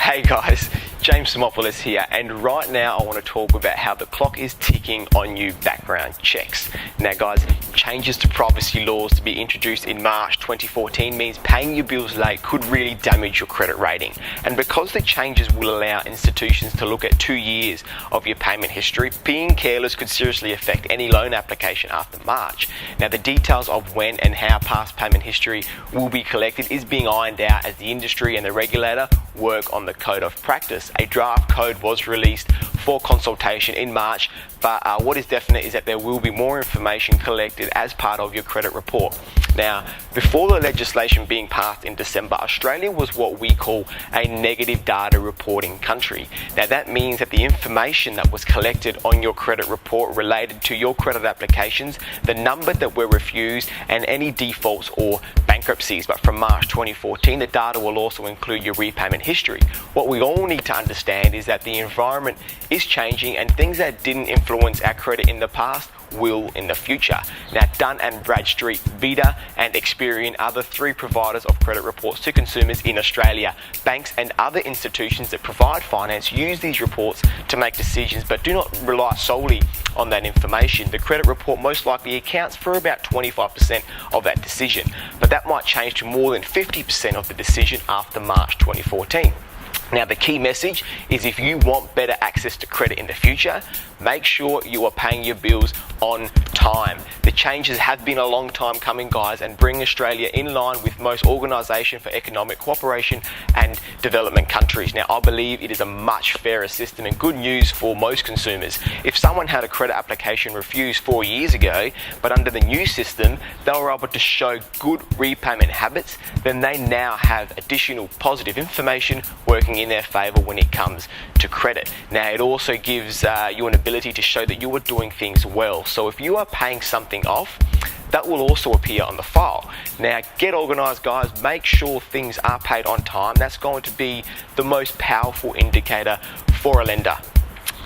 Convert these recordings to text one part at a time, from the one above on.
Hey guys, James Tsimopoulos here, and right now I want to talk about how the clock is ticking on new background checks. Now guys, changes to privacy laws to be introduced in March 2014 means paying your bills late could really damage your credit rating. And because the changes will allow institutions to look at 2 years of your payment history, being careless could seriously affect any loan application after March. Now the details of when and how past payment history will be collected is being ironed out as the industry and the regulator work on the code of practice. A draft code was released for consultation in March, but what is definite is that there will be more information collected as part of your credit report. Now, before the legislation being passed in December, Australia was what we call a negative data reporting country. Now that means that the information that was collected on your credit report related to your credit applications, the number that were refused, and any defaults or bankruptcies. But from March 2014, the data will also include your repayment history. What we all need to understand is that the environment is changing, and things that didn't influence our credit in the past will in the future. Now, Dun & Bradstreet, Vita and Experian are the 3 providers of credit reports to consumers in Australia. Banks and other institutions that provide finance use these reports to make decisions, but do not rely solely on that information. The credit report most likely accounts for about 25% of that decision, but that might change to more than 50% of the decision after March 2014. Now the key message is, if you want better access to credit in the future, make sure you are paying your bills on time. The changes have been a long time coming, guys, and bring Australia in line with most Organisation for Economic Cooperation and Development countries. Now I believe it is a much fairer system and good news for most consumers. If someone had a credit application refused 4 years ago, but under the new system they were able to show good repayment habits, then they now have additional positive information working in their favour when it comes to credit. Now it also gives you an ability to show that you are doing things well. So if you are paying something off, that will also appear on the file. Now get organised, guys, make sure things are paid on time. That's going to be the most powerful indicator for a lender.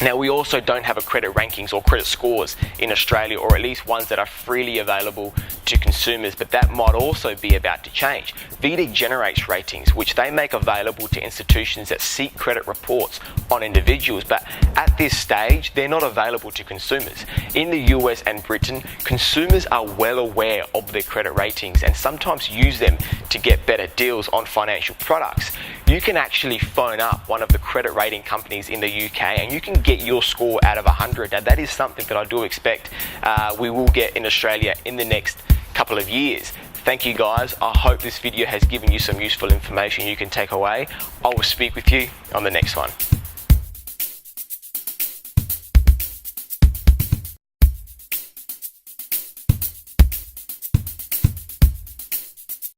Now we also don't have a credit rankings or credit scores in Australia, or at least ones that are freely available to consumers, but that might also be about to change. Vita generates ratings which they make available to institutions that seek credit reports on individuals, but at this stage they're not available to consumers. In the US and Britain, consumers are well aware of their credit ratings and sometimes use them to get better deals on financial products. You can actually phone up one of the credit rating companies in the UK and you can get your score out of 100. Now that is something that I do expect we will get in Australia in the next couple of years. Thank you guys. I hope this video has given you some useful information you can take away. I will speak with you on the next one.